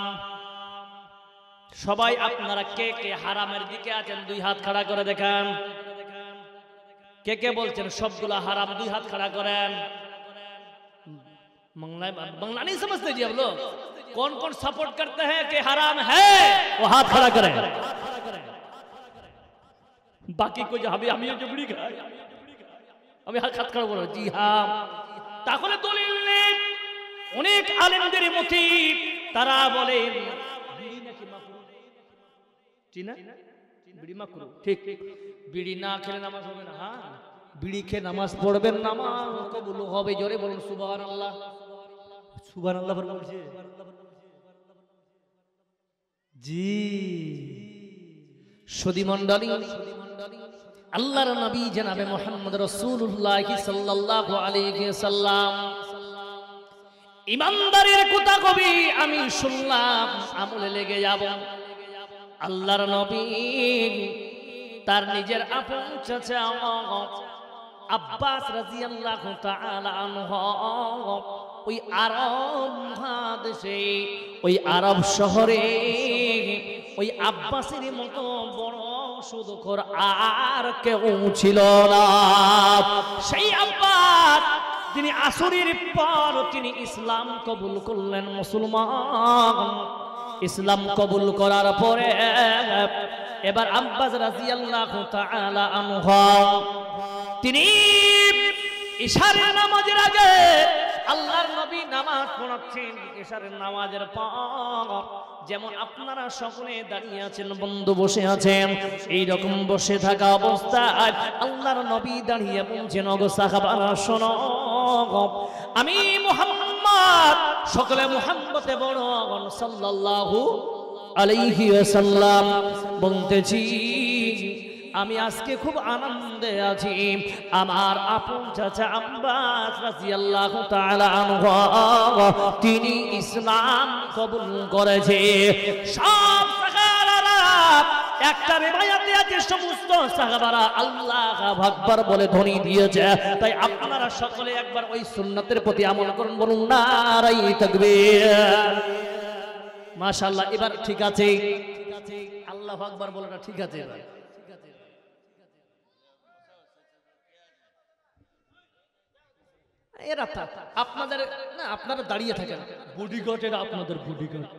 সবাই আপনারা কে কে হারামের দিকে আছেন দুই হাত খাড়া করে দেখান। কে কে বলছেন সবগুলা হারাম? দুই হাত খাড়া করেন। बांग्ला नहीं समझते जी आप लोग? कौन कौन सपोर्ट करते हैं कि हराम है वो हाथ खड़ा करें। बाकी कोई हम जो बीड़ी खाए আমি হাত খড়া করব। জি হ্যাঁ, তাহলে দলিল নেই। অনেক আলেমদের মতে তারা বলেন বিড়ি নাকি মাকরুহ। ঠিক না? বিড়ি মাকরুহ, ঠিক। বিড়ি না খেলে নামাজ হবে না। হ্যাঁ, বিড়ি খেয়ে নামাজ পড়বেন, নামাজ কবুল হবে। জোরে বলুন সুবহানাল্লাহ। সুবহানাল্লাহ বলছে জি। সুধী মণ্ডলী, আল্লাহর নবী জনাবে মুহাম্মদ রাসূলুল্লাহ সাল্লাল্লাহু আলাইহি সাল্লাম ইমানদারের কথা কবি আমি শুনলাম, আমলে লেগে যাব। আল্লাহর নবী তার নিজের আপন চাচা আব্বাস রাদিয়াল্লাহু তাআলা আনহু ওই আরব মহাদেশে, ওই আরব শহরে ওই আব্বাসের মতো বড় সুদখোর আর কেউ ছিল না। সেই আব্বাস তিনি আসরের পর তিনি ইসলাম কবুল করলেন, মুসলমান। ইসলাম কবুল করার পরে এবার আব্বাস রাদিয়াল্লাহু তাআলা আনহু তিনি ইশারের নামাজের আগে আল্লাহর নবী নামাজ পড়াচ্ছেন। ইশারের নামাজের পর যেমন আপনারা সকলে দাঁড়িয়ে আছেন, বন্ধু বসে আছেন, এই রকম বসে থাকা অবস্থায় আল্লাহর নবী দাঁড়িয়ে বলছেন, ওগো সাহাবারা শোনো, আমি মুহাম্মদ, সকলে মুহাম্মদে বড় সাল্লাল্লাহু আলাইহি ওয়াসাল্লাম বলতেছি, আমি আজকে খুব আনন্দে আছি। আমার আপন চাচা আব্বাস রাদিয়াল্লাহু তাআলা আনহু তিনি ইসলাম কবুল করেছে। সব সাহাবারা, একটা রিওয়ায়াতে আছে সমস্ত সাহাবারা আল্লাহু আকবার বলে ধ্বনি দিয়েছে। তাই আপনারা সকলে একবার ওই সুন্নাতের প্রতি আমল করুন, বলুন নারায়ে তাকবীর। মাশাআল্লাহ, এবার ঠিক আছে, আল্লাহু আকবার বলাটা ঠিক আছে। এবার এরা আপনাদের না, আপনারা দাঁড়িয়ে থাকেন, বডিগার্ড এরা আপনাদের বডিগার্ড।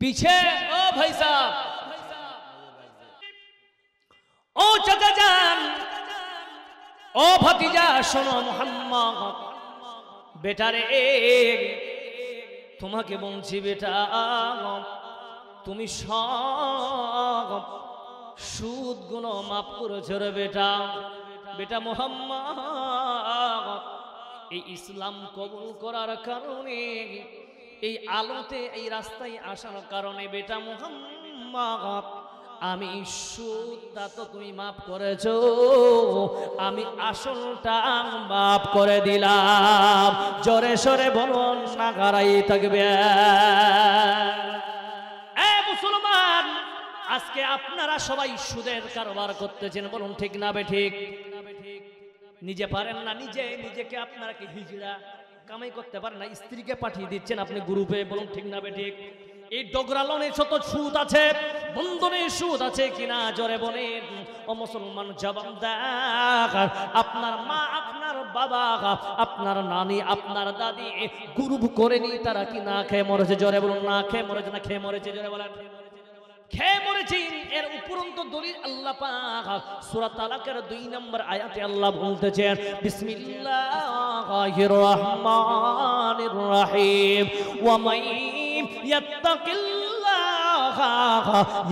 পিছে ও ভাই সাহেব, ও চাচা জান, ও ভাতিজা শোনো, মুহাম্মদ বেটারে তোমাকে বলছি, বেটা তুমি সব সুদ গুণ মাফ করেছ রে বেটা। বেটা মুহাম্মদ এই ইসলাম কবুল করার কারণে, এই আলোতে এই রাস্তায় আসার কারণে বেটা মুহাম্মদ আমি সুদটা তো তুমি মাফ করেছ, আমি আসলটা মাফ করে দিলাম। জোরে সরে বলুন না গারাই থাকবে। মুসলমান, আজকে আপনারা সবাই সুদের কারবার করতেছেন, বলুন ঠিক না বেঠিক? নিজে পারেন না, নিজেকে আপনারা কি হিজড়া কামাই করতে পারেন না, স্ত্রীকে পাঠিয়ে দিচ্ছেন আপনি গ্রুপে, বলুন ঠিক না বেঠিক? এই ডগরা লোনে শত সুদ আছে, বন্ধনে সুদ আছে কিনা জোরে বলেন। ও মুসলমান জবাব দেন, আপনার মা, আপনার বাবা, আপনার নানি, আপনার দাদি গ্রুপ করে নি, তারা কি না খেয়ে মরেছে? জোরে বলুন না খেয়ে মরেছে না খেয়ে মরেছে? জোরে বলেন খেয়ে মরেছে। এর উপরন্ত দলিল আল্লাহ পাক সূরা তালাকের 2 নম্বর আয়াতে আল্লাহ বলতেছেন, বিসমিল্লাহির রহমানির রহিম, ওয়া মান ইয়াত্তাকিল্লাহা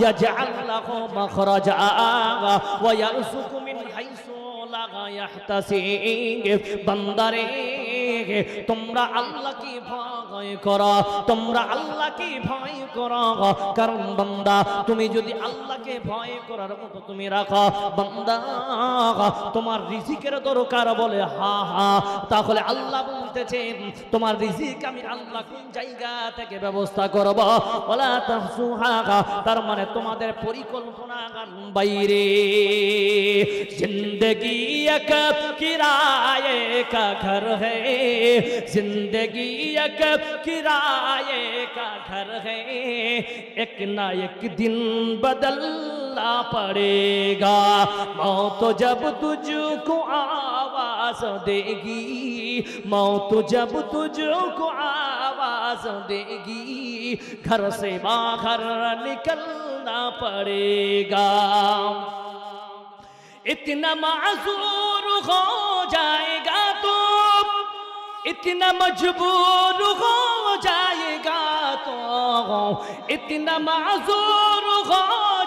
ইয়াজআল লাহু মাখরাজা ওয়া ইয়ারযুকু মিন হাইসু লা ইয়াহতাসিব। বান্দারে তোমরা আল্লাহকে ভয় করো, তোমরা আল্লাহকে ভয় করো। কারণ বান্দা তুমি যদি আল্লাহকে ভয় করার মতো তুমি রাখো, বান্দা তোমার রিজিকের দরকার বলে হা হা, তাহলে আল্লাহ বলতেছেন তোমার রিজিক আমি আল্লাহ কোন জায়গা থেকে ব্যবস্থা করব। ওয়ালা তাহসুহা, তার মানে তোমাদের পরিকল্পনার বাইরে। जिंदगी एक किराए का घर है, जिंदगी एक किराए का घर है, एक ना एक दिन बदलना पड़ेगा। मौत जब तुझको आवाज देगी, मौत जब तुझको आवाज देगी, घर से बाहर निकलना पड़ेगा। इतना माजूर हो जाएगा तो, इतना मजबूर हो जाएगा तो, इतना माजूर हो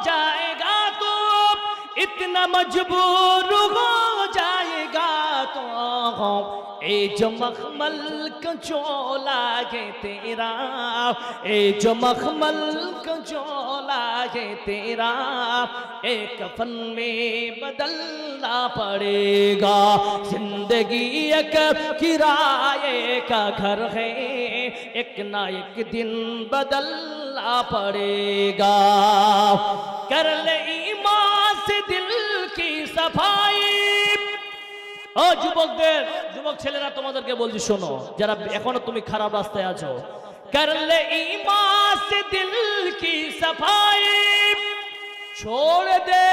जाएगा तो, इतना मजबूर हो जाएगा तो, ए जो मखमल का चोला है तेरा, ए जो मखमल का चोला है तेरा, एक कफन में बदलना पड़ेगा। जिंदगी एक किराए का घर है, एक ना एक दिन बदलना पड़ेगा। कर ले ईमान से दिल की सफाई। ও যুবকদের, যুবক ছেলেরা তোমাদেরকে বলছি শোনো, যারা এখনো তুমি খারাপ রাস্তায় আছো, कर ले ईमान से दिल की सफाई, छोड़ दे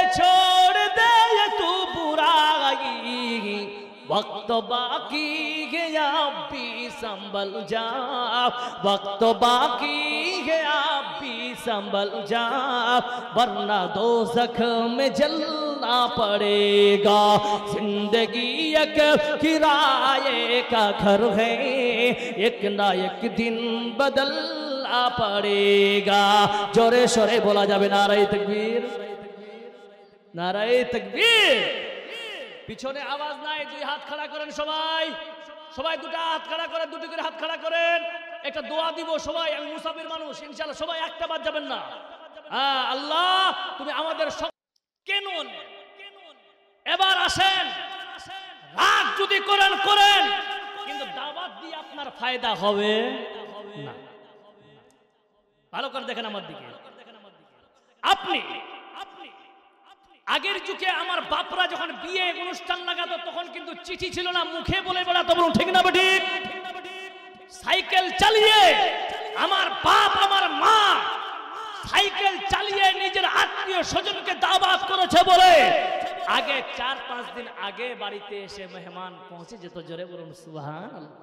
ये तू बुराई, वक्त बाकी है आप भी संभल जा, वक्त बाकी है आप भी संभल जा, वरना दोज़ख में जलना पड़ेगा। जिंदगी एक किराए का घर है, एक ना एक दिन बदलना पड़ेगा। जोरे शोरे बोला जाबे नाराए तकबीर, नाराए तकबीर। পিছনে আওয়াজ নাই, দুই হাত খাড়া করেন সবাই, সবাই দুটো হাত খাড়া করেন, দুটো করে হাত খাড়া করেন। একটা দোয়া দিব সবাই, আমি মুসাফির মানুষ, ইনশাআল্লাহ সবাই একটা বাদ যাবেন না। আল্লাহ তুমি আমাদের কেন এবার আসেন, রাগ যদি করেন করেন, কিন্তু দাওয়াত দিয়ে আপনার ফায়দা হবে না। ভালো করে দেখেন আমার দিকে। আপনি আগের যুগে আমার বাপরা যখন বিয়ে অনুষ্ঠান লাগাতো তখন কিন্তু চিঠি ছিল না, মুখে বলে বেড়াতো, বলুন ঠিক না বেঠিক? সাইকেল চালিয়ে আমার বাপ আমার মা সাইকেল চালিয়ে নিজের আত্মীয় স্বজনকে দাওয়াত করেছে বলে আগে 4-5 দিন আগে বাড়িতে এসে মেহমান পৌঁছে যেত। জোরে বলুন সুবহানাল্লাহ।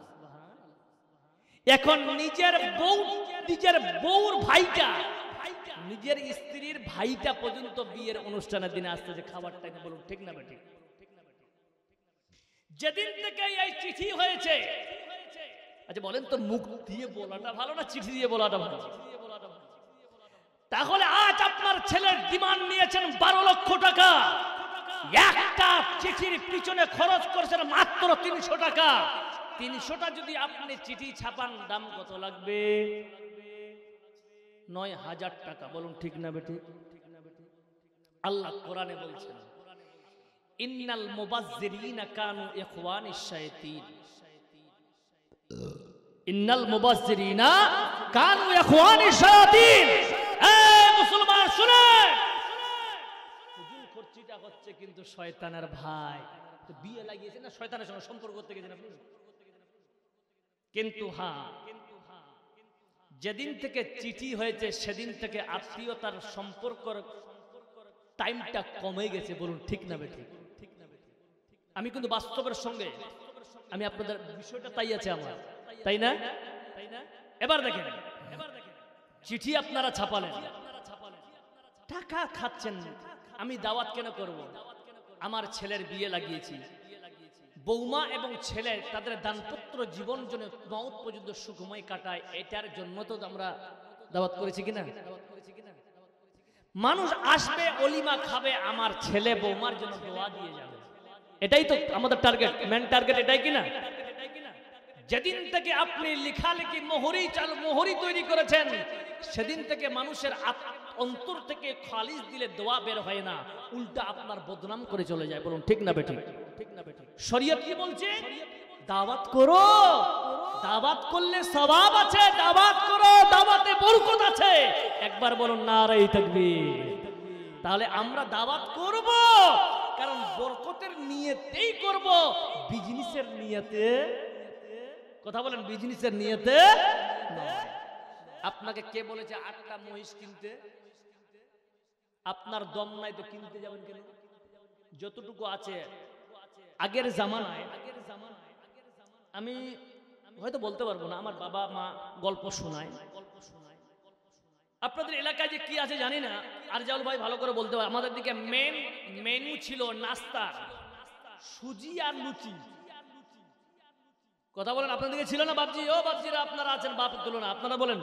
এখন নিজের বউর ভাইটা, নিজের স্ত্রীর ভাইটা পর্যন্ত বিয়ের অনুষ্ঠানের দিনে আসতে যে খাবারটা, বলুন ঠিক না বেঠিক? যেদিন থেকে এই চিঠি হয়েছে, আচ্ছা বলেন তো মুখ দিয়ে বলাটা ভালো না চিঠি দিয়ে বলাটা ভালো? তাহলে আজ আপনার ছেলের ডিমান্ড নিয়েছেন 12 লক্ষ টাকা, একটা চিঠির পিছনে খরচ করেছেন মাত্র 300 টাকা। 300টা যদি আপনি চিঠি ছাপান দাম কত লাগবে? 9000 টাকা। বলুন ঠিক না বেটি? আল্লাহ কোরআনে বলছেন ইন্নাল মুবাজ্জিরিনা কানু ইখওয়ানিশ শায়াতিন, ইন্নাল মুবাজ্জিরিনা কানু ইখওয়ানিশ শায়াতিন। এই মুসলমান শুনেন, হুজুর খরচিটা হচ্ছে কিন্তু শয়তানের ভাই। তো বিয়ে লাগিয়েছে না শয়তানের সঙ্গে সম্পর্ক করতে গেছেন আপনি। কিন্তু হ্যাঁ, যেদিন থেকে চিঠি হয়েছে সেদিন থেকে আত্মীয়তার সম্পর্কের টাইমটা কমে গেছে। বলুন ঠিক না বেঠিক? আমি কিন্তু বাস্তবের সঙ্গে আমি আপনাদের বিষয়টা তাই আছে আমার, তাই না? এবার দেখেন, চিঠি আপনারা ছাপালেন, টাকা খাচ্ছেন। আমি দাওয়াত কেন করব? আমার ছেলের বিয়ে লাগিয়েছি, বৌমা এবং ছেলে তাদের দাম্পত্য জীবন জন্য মওত পর্যন্ত সুখময় কাটায়, এটার জন্য তো আমরা দাওয়াত করেছি কিনা? মানুষ আসবে, অলিমা খাবে, আমার ছেলে বৌমার জন্য দোয়া দিয়ে যাবে, এটাই তো আমাদের টার্গেট, মেন টার্গেট এটাই কিনা? যেদিন থেকে আপনি লেখালেখি মোহরি তৈরি করেছেন, সেদিন থেকে মানুষের অন্তর থেকে খালিস দিলে দোয়া বের হয় না, উল্টা আপনার বদনাম করে চলে যায়। বলুন ঠিক না বেঠিক? শরীয়ত কি বলছে? দাওয়াত করো, দাওয়াত করলে সওয়াব আছে, দাওয়াত করো, দাওয়াতে বরকত আছে। একবার বলুন নারে তাকবীর। তাহলে আমরা দাওয়াত করব, কারণ বরকতের নিয়তেই করব, বিজনেসের নিয়তে। কথা বলেন, বিজনেসের নিয়তে নয়। আপনাকে কে বলেছে 8টা মহিষ কিনতে? আপনার দম নাই তো কিনতে যাবেন কেন? যতটুকু আছে আগের জামানায়, আমি হয়তো বলতে পারবো না, আমার বাবা মা গল্প শোনায়। আপনাদের এলাকায় যে কি আছে জানি না, আর জাউল ভাই ভালো করে বলতে পারে। আমাদের দিকে মেনু ছিল নাস্তা সুজি আর লুচি। কথা বলেন, আপনাদের দিকে ছিল না বাপজি? ও বাপজিরা আপনারা আছেন, বাপ তুলো না, আপনারা বলেন।